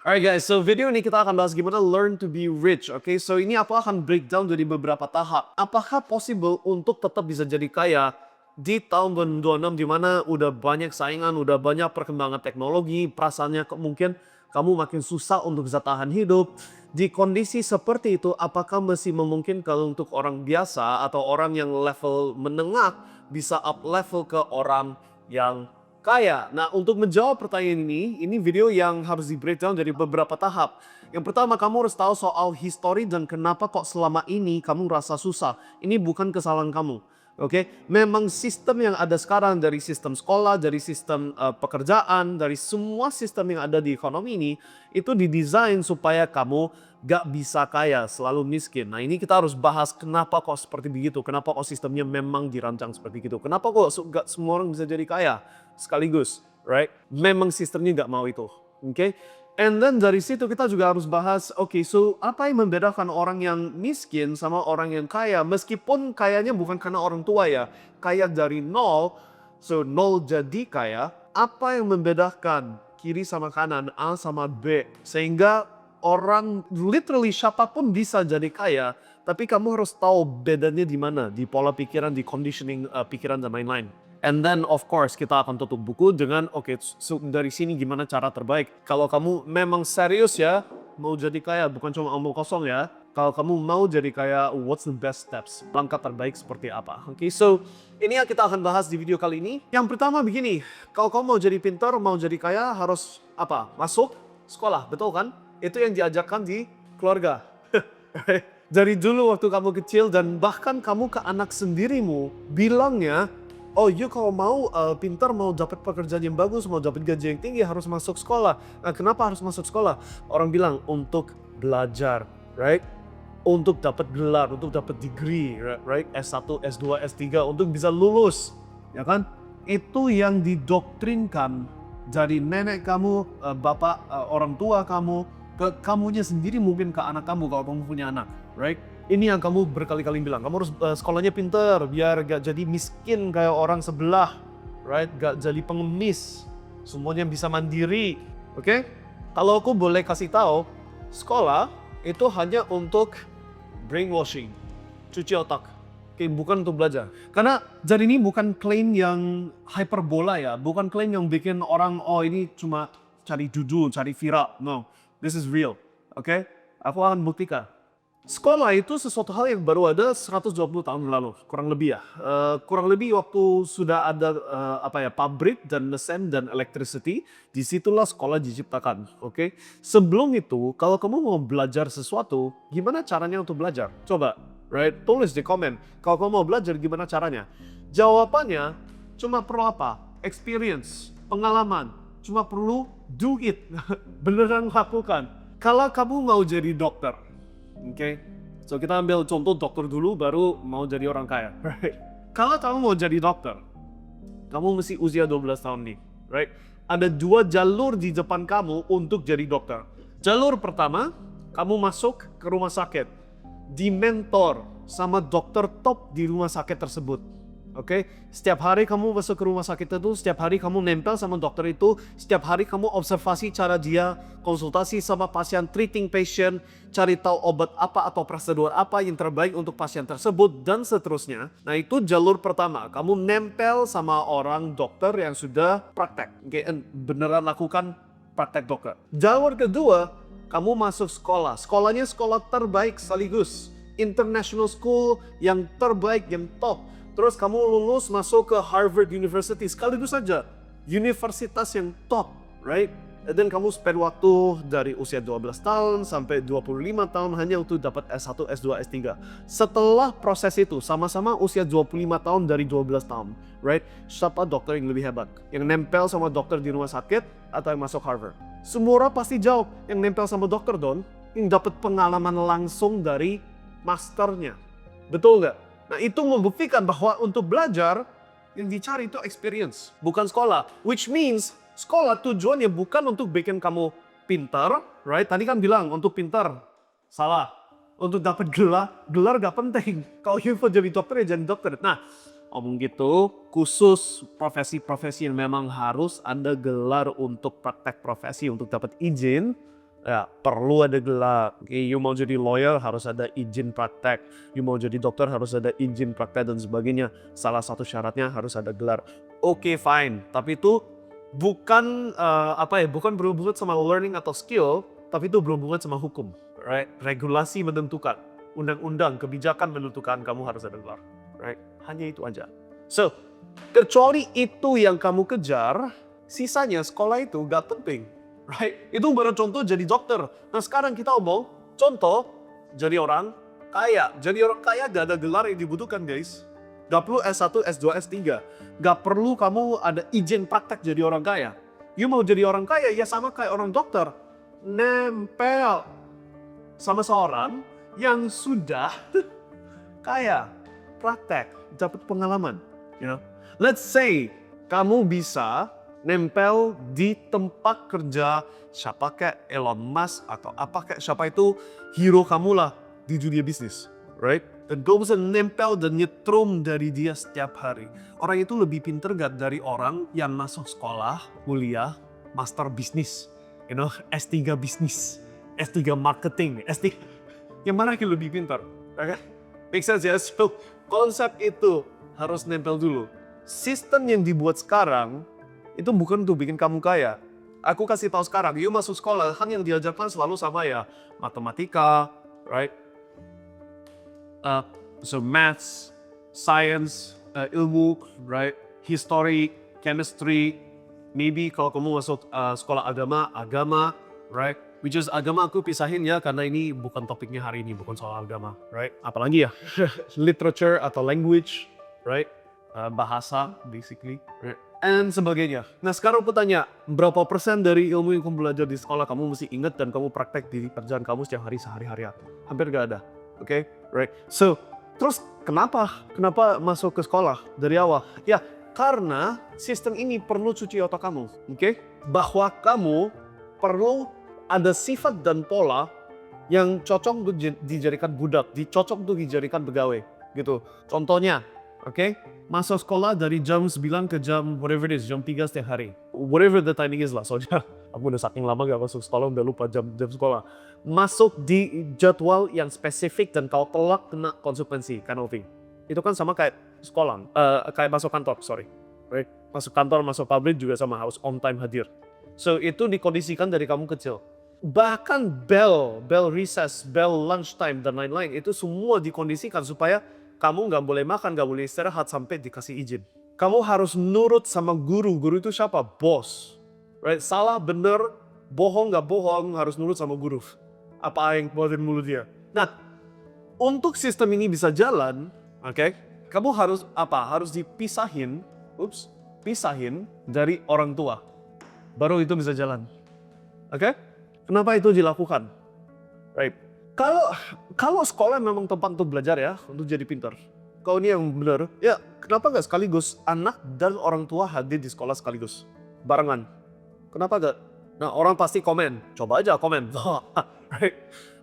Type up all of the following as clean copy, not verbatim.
Alright guys, so video ini kita akan bahas gimana learn to be rich. Oke, so ini aku akan breakdown dari beberapa tahap. Apakah possible untuk tetap bisa jadi kaya di tahun 2026 di mana udah banyak saingan, udah banyak perkembangan teknologi, perasaannya mungkin kamu makin susah untuk bisa tahan hidup. Di kondisi seperti itu, apakah masih memungkinkan untuk orang biasa atau orang yang level menengah bisa up level ke orang yang kaya? Nah, untuk menjawab pertanyaan ini video yang harus di breakdown dari beberapa tahap. Yang pertama, kamu harus tahu soal history dan kenapa kok selama ini kamu rasa susah. Ini bukan kesalahan kamu. Oke, memang sistem yang ada sekarang dari sistem sekolah, dari sistem pekerjaan, dari semua sistem yang ada di ekonomi ini, itu didesain supaya kamu gak bisa kaya, selalu miskin. Nah, ini kita harus bahas kenapa kok seperti begitu, kenapa kok sistemnya memang dirancang seperti itu, kenapa kok gak semua orang bisa jadi kaya sekaligus, right? Memang sistemnya gak mau itu, oke? And then dari situ kita juga harus bahas, oke, so apa yang membedakan orang yang miskin sama orang yang kaya? Meskipun kayanya bukan karena orang tua ya, kaya dari nol, so nol jadi kaya. Apa yang membedakan kiri sama kanan, A sama B? Sehingga orang literally siapapun bisa jadi kaya, tapi kamu harus tahu bedanya di mana, di pola pikiran, di conditioning pikiran dan lain-lain. And then of course kita akan tutup buku dengan oke, so dari sini gimana cara terbaik. Kalau kamu memang serius ya mau jadi kaya, bukan cuma omong kosong ya. Kalau kamu mau jadi kaya, what's the best steps? Langkah terbaik seperti apa? Oke, so ini yang kita akan bahas di video kali ini. Yang pertama begini, kalau kamu mau jadi pintar, mau jadi kaya harus apa? Masuk sekolah, betul kan? Itu yang diajarkan di keluarga. Dari dulu waktu kamu kecil dan bahkan kamu ke anak sendirimu bilangnya, oh, you kalau mau pintar, mau dapat pekerjaan yang bagus, mau dapat gaji yang tinggi harus masuk sekolah. Nah, kenapa harus masuk sekolah? Orang bilang untuk belajar, right? Untuk dapat gelar, untuk dapat degree, right? S1, S2, S3 untuk bisa lulus, ya kan? Itu yang didoktrinkan dari nenek kamu, bapak, orang tua kamu, ke kamunya sendiri mungkin ke anak kamu kalau kamu punya anak, right? Ini yang kamu berkali-kali bilang, kamu harus sekolahnya pinter biar gak jadi miskin kayak orang sebelah, right? Gak jadi pengemis, semuanya bisa mandiri, oke? Kalau aku boleh kasih tahu, sekolah itu hanya untuk brainwashing, cuci otak, oke? Bukan untuk belajar. Karena jadi ini bukan klaim yang hyperbola ya, bukan klaim yang bikin orang, oh ini cuma cari judul, cari viral, no, this is real, oke? Aku akan buktikan. Sekolah itu sesuatu hal yang baru ada 120 tahun lalu, kurang lebih ya. Kurang lebih waktu sudah ada pabrik dan mesin dan electricity, disitulah sekolah diciptakan, oke? Sebelum itu, kalau kamu mau belajar sesuatu, gimana caranya untuk belajar? Coba, right? Tulis di komen. Kalau kamu mau belajar, gimana caranya? Jawabannya cuma perlu apa? Experience, pengalaman. Cuma perlu do it, beneran lakukan. Kalau kamu mau jadi dokter, oke, so kita ambil contoh dokter dulu baru mau jadi orang kaya, right? Kalau kamu mau jadi dokter, kamu mesti usia 12 tahun nih, right? Ada dua jalur di depan kamu untuk jadi dokter. Jalur pertama, kamu masuk ke rumah sakit, di mentor sama dokter top di rumah sakit tersebut. Oke, setiap hari kamu masuk ke rumah sakit itu, setiap hari kamu nempel sama dokter itu, setiap hari kamu observasi cara dia, konsultasi sama pasien, treating patient, cari tahu obat apa atau prosedur apa yang terbaik untuk pasien tersebut, dan seterusnya. Nah, itu jalur pertama, kamu nempel sama orang dokter yang sudah praktek, oke, beneran lakukan praktek dokter. Jalur kedua, kamu masuk sekolah, sekolahnya sekolah terbaik sekaligus, international school yang terbaik, yang top. Terus kamu lulus masuk ke Harvard University sekaligus saja, universitas yang top, right? Dan kamu spend waktu dari usia 12 tahun sampai 25 tahun hanya untuk dapat S1, S2, S3. Setelah proses itu, sama-sama usia 25 tahun dari 12 tahun, right? Siapa dokter yang lebih hebat? Yang nempel sama dokter di rumah sakit atau yang masuk Harvard? Semua orang pasti jawab yang nempel sama dokter dong, yang dapat pengalaman langsung dari masternya. Betul nggak? Nah, itu membuktikan bahwa untuk belajar yang dicari itu experience, bukan sekolah. Which means sekolah tujuannya bukan untuk bikin kamu pintar, right? Tadi kan bilang untuk pintar, salah. Untuk dapat gelar gak penting. Kalau you mau jadi dokter ya jadi dokter. Nah, omong gitu, khusus profesi-profesi yang memang harus Anda gelar untuk praktek profesi untuk dapat izin, Ya, perlu ada gelar. Oke, you mau jadi lawyer harus ada izin praktek. You mau jadi dokter harus ada izin praktek dan sebagainya. Salah satu syaratnya harus ada gelar. Oke, fine. Tapi itu bukan bukan berhubungan sama learning atau skill, tapi itu berhubungan sama hukum. Right? Regulasi menentukan, undang-undang, kebijakan menentukan kamu harus ada gelar. Right? Hanya itu aja. So, kecuali itu yang kamu kejar, sisanya sekolah itu gak penting. Right? Itu baru contoh jadi dokter. Nah sekarang kita omong contoh jadi orang kaya. Jadi orang kaya gak ada gelar yang dibutuhkan guys. Gak perlu S1, S2, S3. Gak perlu kamu ada izin praktek jadi orang kaya. You mau jadi orang kaya ya sama kayak orang dokter. Nempel sama seorang yang sudah kaya, praktek, dapat pengalaman. You know? Let's say kamu bisa nempel di tempat kerja siapa kayak Elon Musk atau apa kayak siapa itu hero kamu lah di dunia bisnis, right? Dan kamu bisa nempel dan nyetrum dari dia setiap hari. Orang itu lebih pinter gak dari orang yang masuk sekolah, kuliah, master bisnis, you know, S3 bisnis, S3 marketing, S3, yang mana yang lebih pintar, okay? Make sense ya? So, konsep itu harus nempel dulu. Sistem yang dibuat sekarang itu bukan untuk bikin kamu kaya. Aku kasih tahu sekarang, you masuk sekolah, kan yang diajarkan selalu sama ya, matematika, right? So maths, science, ilmu, right? History, chemistry, maybe kalau kamu masuk sekolah agama, right? Which is agama aku pisahin ya, karena ini bukan topiknya hari ini, bukan soal agama, right? Apalagi ya, literature atau language, right? Bahasa, basically, right? And sebagainya. Nah sekarang aku tanya, berapa persen dari ilmu yang kamu belajar di sekolah kamu mesti ingat dan kamu praktek di kerjaan kamu setiap hari sehari-hari? Hampir gak ada. Oke, right? So, terus kenapa masuk ke sekolah dari awal? Ya, karena sistem ini perlu cuci otak kamu, oke? Bahwa kamu perlu ada sifat dan pola yang cocok untuk dijadikan budak, cocok untuk dijadikan pegawai, gitu. Contohnya, oke, masuk sekolah dari jam 9 ke jam whatever it is, jam 3 setiap hari. Whatever the timing is lah, soalnya aku udah saking lama gak masuk sekolah, udah lupa jam sekolah. Masuk di jadwal yang spesifik dan kalau telat kena konsekuensi, kind of thing. Itu kan sama kayak sekolah, kayak masuk kantor, sorry. Right? Masuk kantor, masuk pabrik juga sama, harus on time hadir. So itu dikondisikan dari kamu kecil. Bahkan bell recess, bell lunchtime dan lain-lain, itu semua dikondisikan supaya kamu nggak boleh makan, nggak boleh istirahat sampai dikasih izin. Kamu harus nurut sama guru. Guru itu siapa? Bos. Right? Salah, bener, bohong, nggak bohong, harus nurut sama guru. Apa yang keluar dari mulut dia. Nah, untuk sistem ini bisa jalan, oke, kamu harus apa? Harus dipisahin, pisahin dari orang tua. Baru itu bisa jalan. Oke? Kenapa itu dilakukan? Right? Kalau sekolah memang tempat untuk belajar ya, untuk jadi pintar. Kalau ini yang benar, ya kenapa nggak sekaligus anak dan orang tua hadir di sekolah sekaligus? Barengan. Kenapa nggak? Nah orang pasti komen, coba aja komen. Right?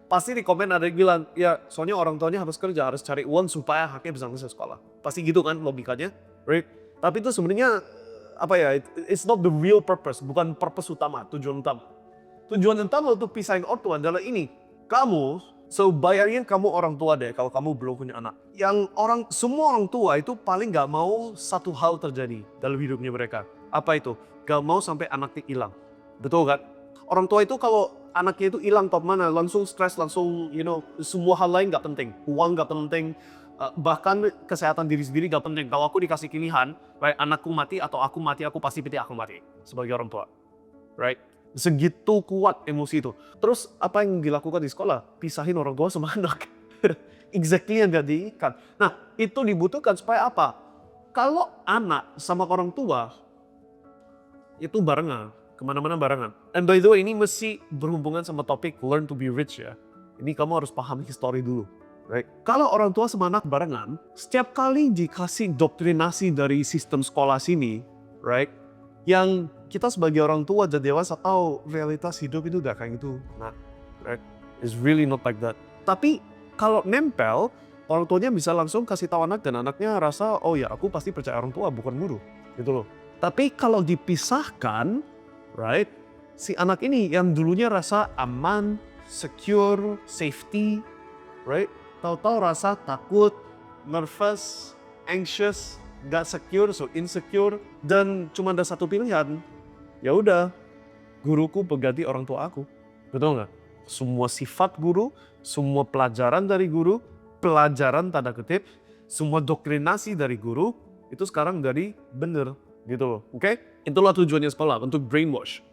Pasti di komen ada yang bilang, ya soalnya orang tuanya harus kerja, harus cari uang supaya haknya bisa masuk sekolah. Pasti gitu kan logikanya. Right? Tapi itu sebenarnya, it's not the real purpose, bukan purpose utama, tujuan utama. Tujuan utama untuk pisahin orang tua adalah ini. Bayangin kamu orang tua deh kalau kamu belum punya anak. Semua orang tua itu paling gak mau satu hal terjadi dalam hidupnya mereka. Apa itu? Gak mau sampai anaknya hilang. Betul kan? Orang tua itu kalau anaknya itu hilang top mana, langsung stres, langsung semua hal lain gak penting. Uang gak penting, bahkan kesehatan diri sendiri gak penting. Kalau aku dikasih pilihan, baik anakku mati atau aku mati, aku pasti pilih aku mati sebagai orang tua. Right? Segitu kuat emosi itu. Terus apa yang dilakukan di sekolah? Pisahin orang tua sama anak. Exactly yang gak diikat. Nah itu dibutuhkan supaya apa? Kalau anak sama orang tua itu barengan, kemana-mana barengan. And by the way ini mesti berhubungan sama topik learn to be rich ya. Ini kamu harus paham history dulu. Right? Kalau orang tua sama anak barengan, setiap kali dikasih doktrinasi dari sistem sekolah sini, right? Yang kita sebagai orang tua dan dewasa tahu realitas hidup itu udah kayak gitu. Nah, right? It's really not like that. Tapi kalau nempel, orang tuanya bisa langsung kasih tahu anak dan anaknya rasa, oh ya aku pasti percaya orang tua bukan guru, gitu loh. Tapi kalau dipisahkan, right? si anak ini yang dulunya rasa aman, secure, safety, right? Tahu-tahu rasa takut, nervous, anxious, gak secure, so insecure, dan cuma ada satu pilihan. Ya udah, guruku pengganti orang tua aku. Betul nggak? Semua sifat guru, semua pelajaran dari guru, pelajaran tanda kutip, semua doktrinasi dari guru, itu sekarang dari bener. Gitu loh, oke? Itulah tujuannya sekolah, untuk brainwash.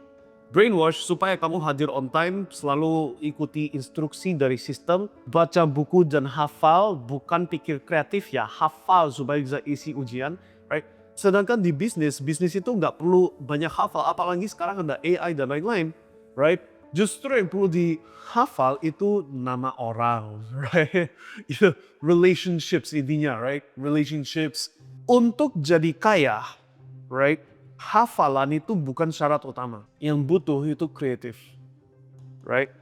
Brainwash supaya kamu hadir on time, selalu ikuti instruksi dari sistem, baca buku dan hafal, bukan pikir kreatif ya, hafal supaya bisa isi ujian, right? Sedangkan di bisnis itu nggak perlu banyak hafal, apalagi sekarang ada AI dan lain-lain, right? Justru yang perlu dihafal itu nama orang, right? Itu relationships intinya, right? Relationships. Untuk jadi kaya, right? Hafalan itu bukan syarat utama. Yang butuh itu kreatif, right?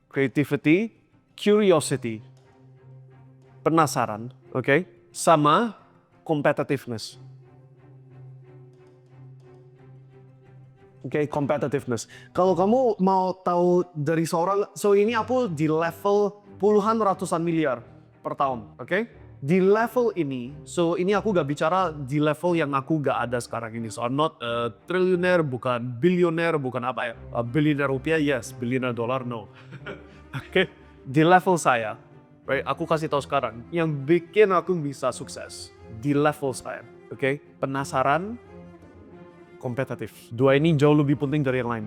Creativity, curiosity, penasaran, oke? Sama competitiveness. Oke, competitiveness. Kalau kamu mau tahu dari seorang, so ini aku di level puluhan ratusan miliar per tahun, oke? Di level ini, so ini aku gak bicara di level yang aku gak ada sekarang ini. So I'm not a trillionaire, bukan bilioner, bukan apa ya. Bilioner rupiah, yes. Bilioner dolar, no. Oke, di level saya, right, aku kasih tahu sekarang, yang bikin aku bisa sukses di level saya, oke? Penasaran, kompetitif. Dua ini jauh lebih penting dari yang lain,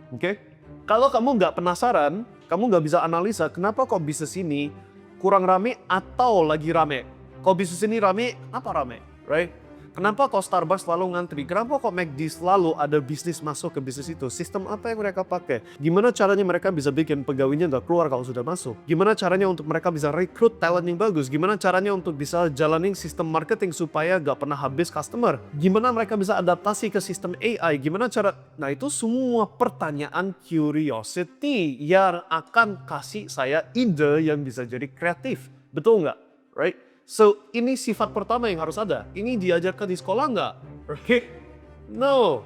oke? Kalau kamu nggak penasaran, kamu nggak bisa analisa kenapa kok bisnis ini kurang rame atau lagi rame. Kok bisnis ini rame, kenapa rame, right? Kenapa kok Starbucks selalu ngantri? Kenapa kok McD selalu ada bisnis masuk ke bisnis itu? Sistem apa yang mereka pakai? Gimana caranya mereka bisa bikin pegawainya nggak keluar kalau sudah masuk? Gimana caranya untuk mereka bisa rekrut talent yang bagus? Gimana caranya untuk bisa jalanin sistem marketing supaya nggak pernah habis customer? Gimana mereka bisa adaptasi ke sistem AI? Gimana cara? Nah, itu semua pertanyaan curiosity yang akan kasih saya ide yang bisa jadi kreatif. Betul nggak? Right? So, ini sifat pertama yang harus ada. Ini diajarkan di sekolah nggak? Okay? No.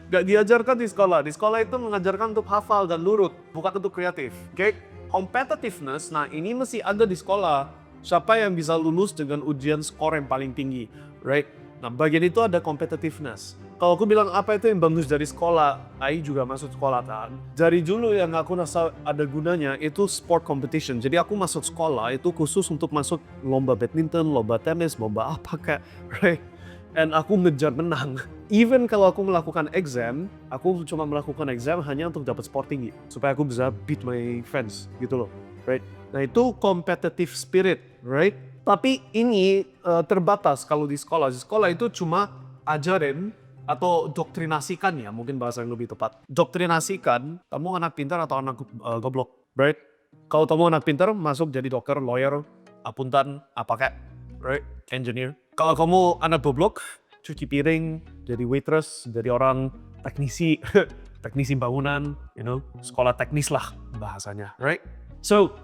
Nggak diajarkan di sekolah. Di sekolah itu mengajarkan untuk hafal dan nurut, bukan untuk kreatif. Okay? Competitiveness, nah ini mesti ada di sekolah. Siapa yang bisa lulus dengan ujian skor yang paling tinggi, right? Nah, bagian itu ada competitiveness. Kalau aku bilang apa itu yang bagus dari sekolah, Ai juga masuk sekolah kan. Dari dulu yang aku rasa ada gunanya itu sport competition. Jadi aku masuk sekolah itu khusus untuk masuk lomba badminton, lomba tenis, lomba apa kayak, right? And aku ngejar menang. Even kalau aku melakukan exam, aku cuma melakukan exam hanya untuk dapat skor tinggi. Supaya aku bisa beat my friends gitu loh, right? Nah itu competitive spirit, right? Tapi ini terbatas kalau di sekolah. Di sekolah itu cuma ajarin atau doktrinasikan ya, mungkin bahasa yang lebih tepat. Doktrinasikan, kamu anak pintar atau anak goblok, right? Kalau kamu anak pintar, masuk jadi dokter, lawyer, akuntan, apa kayak, right? Engineer. Kalau kamu anak goblok, cuci piring, jadi waitress, jadi orang teknisi, teknisi bangunan, you know, sekolah teknis lah bahasanya, right? So,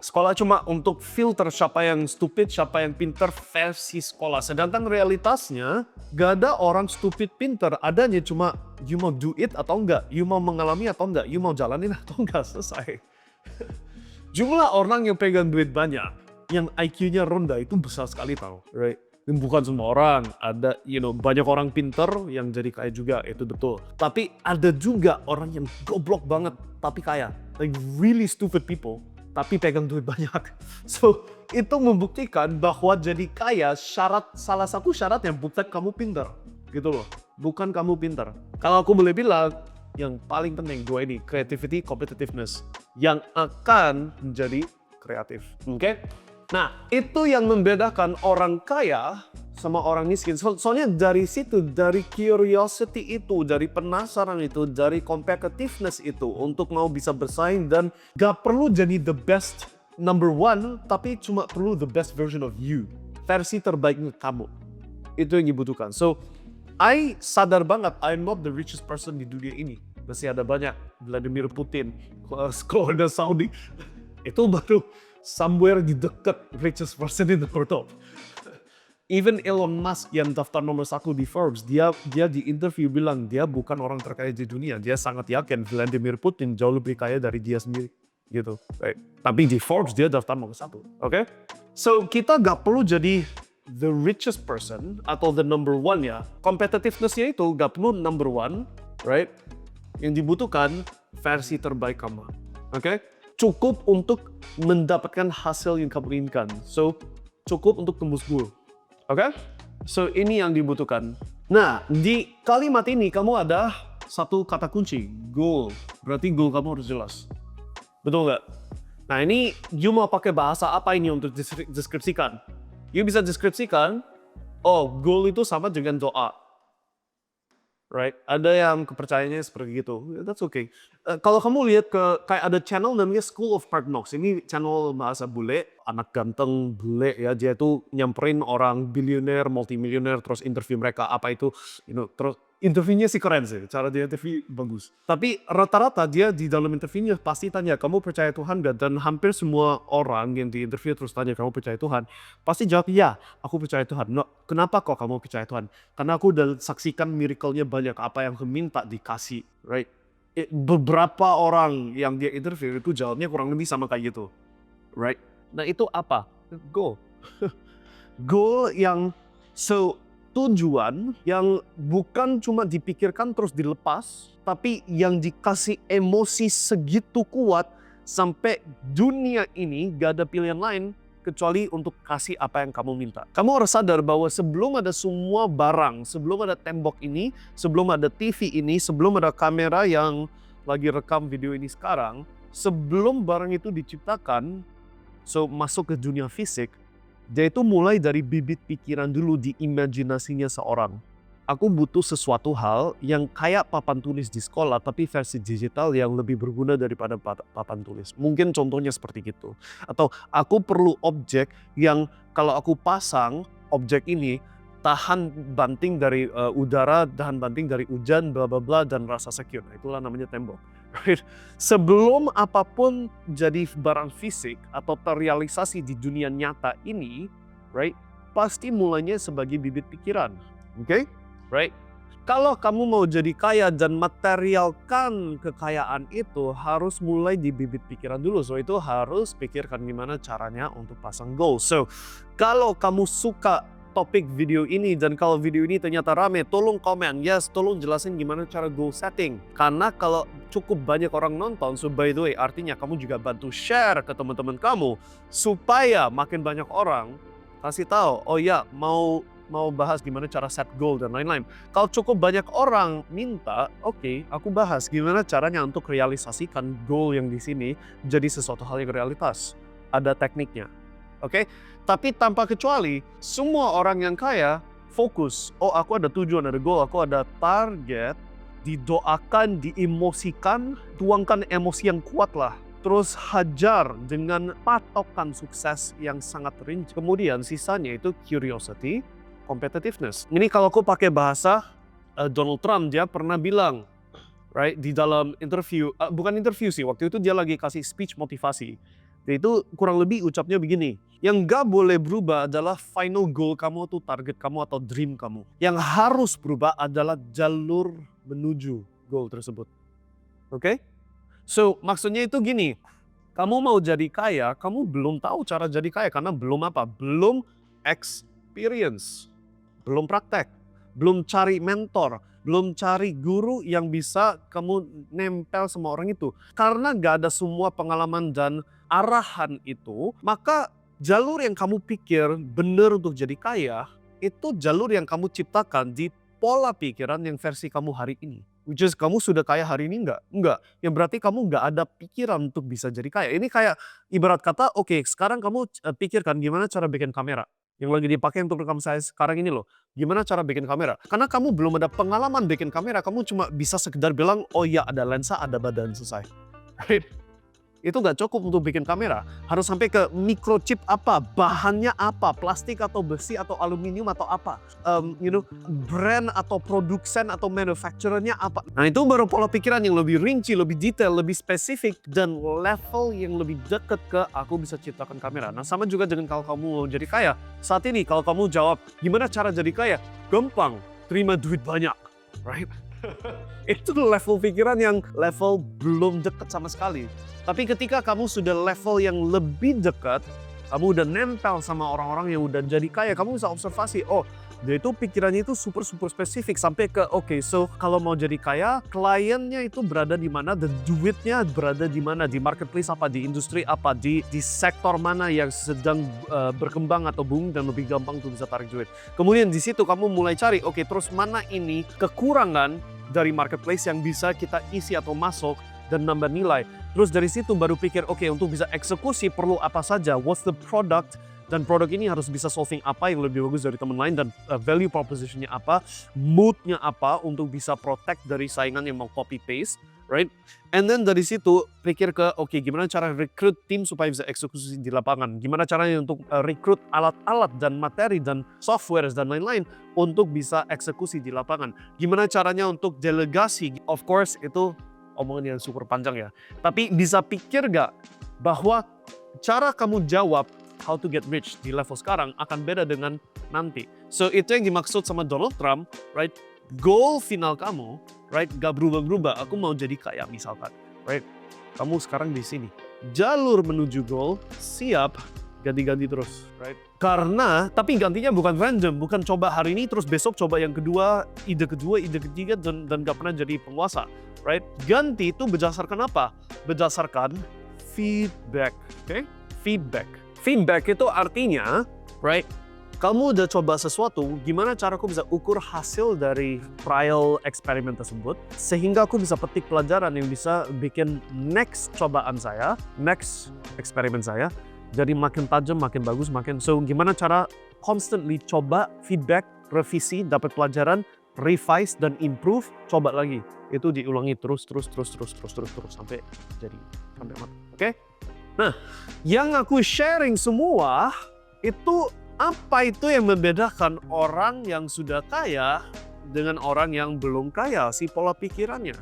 sekolah cuma untuk filter siapa yang stupid, siapa yang pinter versi sekolah. Sedangkan realitasnya, gak ada orang stupid pinter. Adanya cuma you mau do it atau enggak, you mau mengalami atau enggak, you mau jalanin atau enggak, selesai. Jumlah orang yang pegang duit banyak, yang IQ-nya rendah itu besar sekali tau, right? Dan bukan semua orang, ada banyak orang pinter yang jadi kaya juga, itu betul. Tapi ada juga orang yang goblok banget, tapi kaya. Like really stupid people. Tapi pegang duit banyak. So, itu membuktikan bahwa jadi kaya salah satu syarat yang bukan kamu pintar. Gitu loh. Bukan kamu pintar. Kalau aku boleh bilang, yang paling penting dua ini, creativity, competitiveness. Yang akan menjadi kreatif. Oke? Nah, itu yang membedakan orang kaya sama orang miskin. Soalnya dari situ, dari curiosity itu, dari penasaran itu, dari competitiveness itu untuk mau bisa bersaing dan gak perlu jadi the best number one, tapi cuma perlu the best version of you. Versi terbaiknya kamu. Itu yang dibutuhkan. So, I sadar banget, I'm not the richest person di dunia ini. Masih ada banyak. Vladimir Putin, keluarga Saudi. Itu baru somewhere di dekat richest person in the world. Even Elon Musk yang daftar nomor 1 di Forbes, dia di interview bilang dia bukan orang terkaya di dunia. Dia sangat yakin Vladimir Putin jauh lebih kaya dari dia sendiri. Gitu. Right. Tapi di Forbes dia daftar nomor 1. Oke? So kita gak perlu jadi the richest person atau the number one ya. Competitiveness-nya itu gak perlu number one, right? Yang dibutuhkan versi terbaik kamu. Oke? Cukup untuk mendapatkan hasil yang kamu inginkan. So, cukup untuk tembus goal. Oke? So, ini yang dibutuhkan. Nah, di kalimat ini kamu ada satu kata kunci, goal. Berarti goal kamu harus jelas. Betul nggak? Nah, ini you mau pakai bahasa apa ini untuk deskripsikan? You bisa deskripsikan, oh, goal itu sama dengan doa. Right? Ada yang kepercayaannya seperti itu. That's okay. Kalau kamu lihat kayak ada channel namanya School of Hard Knocks. Ini channel bahasa bule, anak ganteng bule ya. Dia tuh nyamperin orang bilioner, multimilioner, terus interview mereka apa itu, terus interviewnya sih keren sih. Cara dia interview bagus. Tapi rata-rata dia di dalam interviewnya pasti tanya, kamu percaya Tuhan gak? Dan hampir semua orang yang di interview terus tanya, kamu percaya Tuhan? Pasti jawab, ya, aku percaya Tuhan. No, kenapa kok kamu percaya Tuhan? Karena aku udah saksikan miracle-nya banyak. Apa yang aku minta dikasih, right? Beberapa orang yang dia interview itu jawabnya kurang lebih sama kayak gitu, right? Nah itu apa? Goal. Goal yang tujuan yang bukan cuma dipikirkan terus dilepas, tapi yang dikasih emosi segitu kuat sampai dunia ini gak ada pilihan lain kecuali untuk kasih apa yang kamu minta. Kamu harus sadar bahwa sebelum ada semua barang, sebelum ada tembok ini, sebelum ada TV ini, sebelum ada kamera yang lagi rekam video ini sekarang, sebelum barang itu diciptakan, masuk ke dunia fisik, dia itu mulai dari bibit pikiran dulu di imajinasinya seorang. Aku butuh sesuatu hal yang kayak papan tulis di sekolah, tapi versi digital yang lebih berguna daripada papan tulis. Mungkin contohnya seperti gitu. Atau aku perlu objek yang kalau aku pasang objek ini, tahan banting dari udara, tahan banting dari hujan, bla bla bla, dan rasa secure. Nah, itulah namanya tembok. Right? Sebelum apapun jadi barang fisik atau terrealisasi di dunia nyata ini, right? Pasti mulainya sebagai bibit pikiran. Oke? Right? Kalau kamu mau jadi kaya dan materialkan kekayaan itu harus mulai di bibit pikiran dulu. So itu harus pikirkan gimana caranya untuk pasang goal. So kalau kamu suka topik video ini dan kalau video ini ternyata rame, tolong komen, yes, tolong jelasin gimana cara goal setting. Karena kalau cukup banyak orang nonton, so by the way, artinya kamu juga bantu share ke teman-teman kamu supaya makin banyak orang kasih tahu, oh ya, mau bahas gimana cara set goal dan lain-lain. Kalau cukup banyak orang minta, oke, aku bahas gimana caranya untuk realisasikan goal yang di sini jadi sesuatu hal yang realitas. Ada tekniknya. Oke? Tapi tanpa kecuali, semua orang yang kaya fokus, oh aku ada tujuan, ada goal, aku ada target, didoakan, diemosikan, tuangkan emosi yang kuat lah. Terus hajar dengan patokan sukses yang sangat rinci. Kemudian sisanya itu curiosity, competitiveness. Ini kalau aku pakai bahasa Donald Trump, dia pernah bilang, right, di dalam interview, bukan interview sih, waktu itu dia lagi kasih speech motivasi. Dia itu kurang lebih ucapnya begini, yang gak boleh berubah adalah final goal kamu atau target kamu atau dream kamu. Yang harus berubah adalah jalur menuju goal tersebut. Oke? So, maksudnya itu gini, kamu mau jadi kaya, kamu belum tahu cara jadi kaya karena belum apa? Belum experience, belum praktek, belum cari mentor, belum cari guru yang bisa kamu nempel sama orang itu. Karena gak ada semua pengalaman dan arahan itu, maka jalur yang kamu pikir benar untuk jadi kaya, itu jalur yang kamu ciptakan di pola pikiran yang versi kamu hari ini. Which is kamu sudah kaya hari ini enggak? Enggak. Ya berarti kamu enggak ada pikiran untuk bisa jadi kaya. Ini kayak ibarat kata, oke, sekarang kamu pikirkan gimana cara bikin kamera. Yang lagi dipakai untuk rekam saya sekarang ini loh. Gimana cara bikin kamera? Karena kamu belum ada pengalaman bikin kamera, kamu cuma bisa sekedar bilang, oh ya ada lensa, ada badan, selesai. Right? Itu nggak cukup untuk bikin kamera. Harus sampai ke microchip apa, bahannya apa, plastik atau besi atau aluminium atau apa. Brand atau produsen atau manufacturernya apa. Nah itu baru pola pikiran yang lebih rinci, lebih detail, lebih spesifik, dan level yang lebih dekat ke aku bisa ciptakan kamera. Nah sama juga dengan kalau kamu mau jadi kaya. Saat ini kalau kamu jawab, gimana cara jadi kaya? Gampang, terima duit banyak. Right? Itu level pikiran yang level belum dekat sama sekali. Tapi ketika kamu sudah level yang lebih dekat, kamu udah nempel sama orang-orang yang udah jadi kaya, kamu bisa observasi, oh dia itu pikirannya itu super spesifik sampai ke oke, so kalau mau jadi kaya, kliennya itu berada di mana dan duitnya berada di mana, di marketplace apa, di industri apa, di sektor mana yang sedang berkembang atau booming dan lebih gampang untuk bisa tarik duit. Kemudian di situ kamu mulai cari, oke, terus mana ini kekurangan dari marketplace yang bisa kita isi atau masuk dan nambah nilai. Terus dari situ baru pikir, oke, untuk bisa eksekusi perlu apa saja, what's the product, dan produk ini harus bisa solving apa yang lebih bagus dari teman lain, dan value propositionnya apa, moodnya apa untuk bisa protect dari saingan yang mau copy paste, right? And then dari situ pikir ke, oke, gimana cara rekrut tim supaya bisa eksekusi di lapangan, gimana caranya untuk rekrut alat-alat dan materi dan software dan lain-lain untuk bisa eksekusi di lapangan, gimana caranya untuk delegasi, of course itu omongan yang super panjang ya. Tapi bisa pikir gak bahwa cara kamu jawab how to get rich di level sekarang akan beda dengan nanti. So itu yang dimaksud sama Donald Trump, right? Goal final kamu, right? Gak berubah-berubah. Aku mau jadi kaya misalkan, right? Kamu sekarang di sini. Jalur menuju goal siap ganti-ganti terus, right? Karena, tapi gantinya bukan random, bukan coba hari ini terus besok coba yang kedua, ide ketiga dan gak pernah jadi penguasa, right? Ganti itu berdasarkan apa? Berdasarkan feedback, oke? Feedback itu artinya, right? Kamu udah coba sesuatu, gimana cara aku bisa ukur hasil dari trial eksperimen tersebut, sehingga aku bisa petik pelajaran yang bisa bikin next cobaan saya, next eksperimen saya, jadi makin tajam, makin bagus, so gimana cara constantly coba, feedback, revisi, dapat pelajaran, revise dan improve, coba lagi. Itu diulangi terus sampai jadi sampai mati. Oke? Nah, yang aku sharing semua itu apa itu yang membedakan orang yang sudah kaya dengan orang yang belum kaya, si pola pikirannya.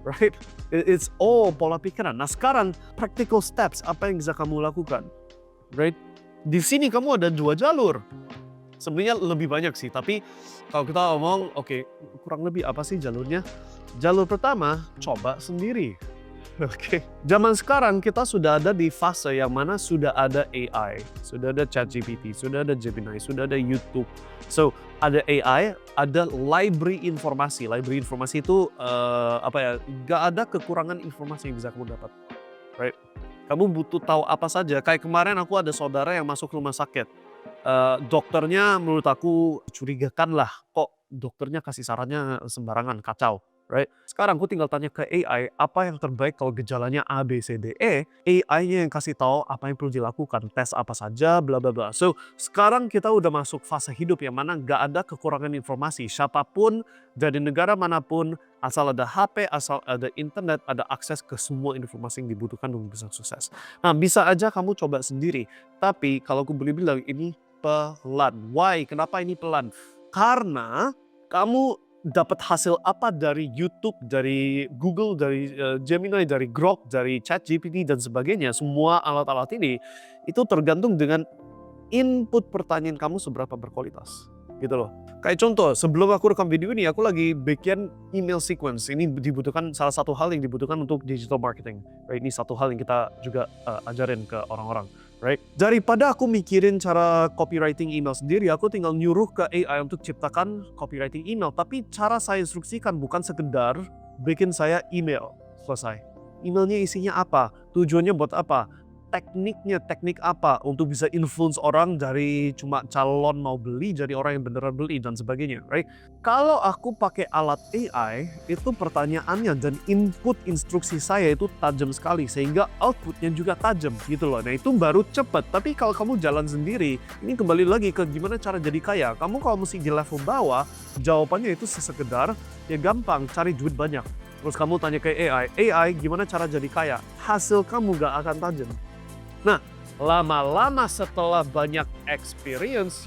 Right? It's all pola pikiran. Nah sekarang practical steps apa yang bisa kamu lakukan, right? Di sini kamu ada 2 jalur. Sebenarnya lebih banyak sih, tapi kalau kita ngomong, oke, kurang lebih apa sih jalurnya? Jalur pertama, coba sendiri. Oke. Zaman sekarang kita sudah ada di fase yang mana sudah ada AI, sudah ada ChatGPT, sudah ada Gemini, sudah ada YouTube. So, ada AI, ada library informasi. Library informasi itu gak ada kekurangan informasi yang bisa kamu dapat. Right? Kamu butuh tahu apa saja. Kayak kemarin aku ada saudara yang masuk rumah sakit. Dokternya menurut aku curigakan lah, kok dokternya kasih sarannya sembarangan, kacau. Right? Sekarang aku tinggal tanya ke AI, apa yang terbaik kalau gejalanya A, B, C, D, E. AI-nya yang kasih tahu apa yang perlu dilakukan, tes apa saja, bla bla bla. So, sekarang kita udah masuk fase hidup yang mana nggak ada kekurangan informasi. Siapapun dari negara manapun, asal ada HP, asal ada internet, ada akses ke semua informasi yang dibutuhkan untuk bisa sukses. Nah, bisa aja kamu coba sendiri. Tapi kalau aku boleh bilang, ini pelan. Why? Kenapa ini pelan? Karena kamu dapat hasil apa dari YouTube, dari Google, dari Gemini, dari Grok, dari ChatGPT dan sebagainya, semua alat-alat ini itu tergantung dengan input pertanyaan kamu seberapa berkualitas, gitu loh. Kayak contoh, sebelum aku rekam video ini, aku lagi bikin email sequence. Ini dibutuhkan salah satu hal yang dibutuhkan untuk digital marketing. Right? Ini satu hal yang kita juga ajarin ke orang-orang. Right? Daripada aku mikirin cara copywriting email sendiri, aku tinggal nyuruh ke AI untuk ciptakan copywriting email. Tapi cara saya instruksikan bukan sekedar bikin saya email, selesai. Emailnya isinya apa? Tujuannya buat apa? Tekniknya, teknik apa untuk bisa influence orang dari cuma calon mau beli jadi orang yang beneran beli dan sebagainya, right? Kalau aku pakai alat AI, itu pertanyaannya dan input instruksi saya itu tajam sekali sehingga outputnya juga tajam gitu loh. Nah itu baru cepat. Tapi kalau kamu jalan sendiri, ini kembali lagi ke gimana cara jadi kaya. Kamu kalau mesti di level bawah, jawabannya itu sekedar ya gampang, cari duit banyak. Terus kamu tanya ke AI gimana cara jadi kaya? Hasil kamu gak akan tajam. Nah, lama-lama setelah banyak experience,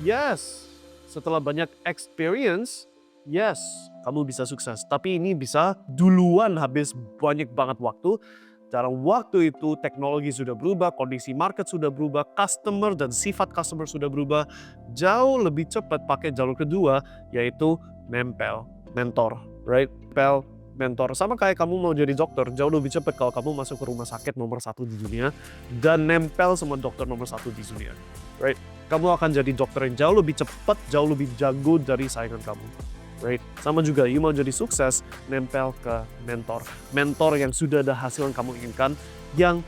yes, kamu bisa sukses. Tapi ini bisa duluan habis banyak banget waktu. Dalam waktu itu teknologi sudah berubah, kondisi market sudah berubah, customer dan sifat customer sudah berubah. Jauh lebih cepat pakai jalur kedua, yaitu nempel, mentor, right? Mentor. Sama kayak kamu mau jadi dokter, jauh lebih cepat kalau kamu masuk ke rumah sakit nomor 1 di dunia dan nempel sama dokter nomor 1 di dunia, right? Kamu akan jadi dokter yang jauh lebih cepat, jauh lebih jago dari saingan kamu. Right? Sama juga, you mau jadi sukses, nempel ke mentor. Mentor yang sudah ada hasil yang kamu inginkan, yang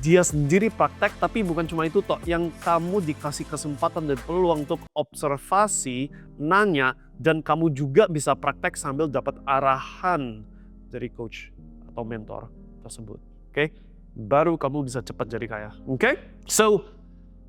dia sendiri praktek, tapi bukan cuma itu toh, yang kamu dikasih kesempatan dan peluang untuk observasi, nanya, dan kamu juga bisa praktek sambil dapat arahan dari coach atau mentor tersebut. Oke? Baru kamu bisa cepat jadi kaya. Oke? So,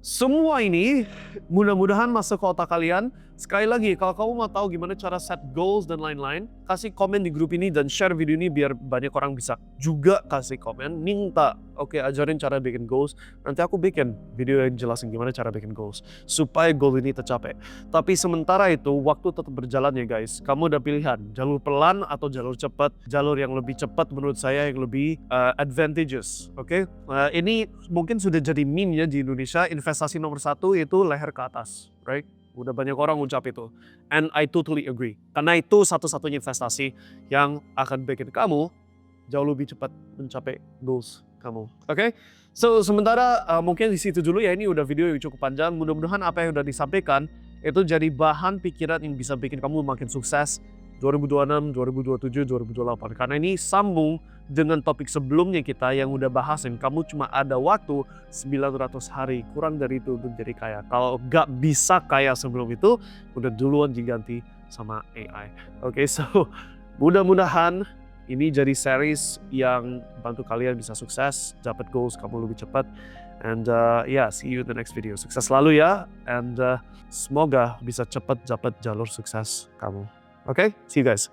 semua ini mudah-mudahan masuk ke otak kalian. Sekali lagi, kalau kamu mau tahu gimana cara set goals dan lain-lain, kasih komen di grup ini dan share video ini biar banyak orang bisa juga kasih komen. Minta, oke, ajarin cara bikin goals. Nanti aku bikin video yang jelasin gimana cara bikin goals. Supaya goal ini tercapai. Tapi sementara itu, waktu tetap berjalan ya guys. Kamu udah pilihan, jalur pelan atau jalur cepat. Jalur yang lebih cepat menurut saya yang lebih advantageous. Oke? Ini mungkin sudah jadi meme ya di Indonesia. Investasi nomor 1 itu leher ke atas. Right? Udah banyak orang ucap itu. And I totally agree. Karena itu satu-satunya investasi yang akan bikin kamu jauh lebih cepat mencapai goals kamu. Oke? So, sementara mungkin di situ dulu ya. Ini udah video yang cukup panjang. Mudah-mudahan apa yang udah disampaikan itu jadi bahan pikiran yang bisa bikin kamu makin sukses 2026, 2027, 2028. Karena ini sambung dengan topik sebelumnya kita yang udah bahasin. Kamu cuma ada waktu 900 hari, kurang dari itu untuk jadi kaya. Kalau gak bisa kaya sebelum itu, udah duluan diganti sama AI. Oke, so mudah-mudahan ini jadi series yang bantu kalian bisa sukses, dapat goals kamu lebih cepat. And see you in the next video. Sukses selalu ya, and semoga bisa cepat dapat jalur sukses kamu. Okay, see you guys.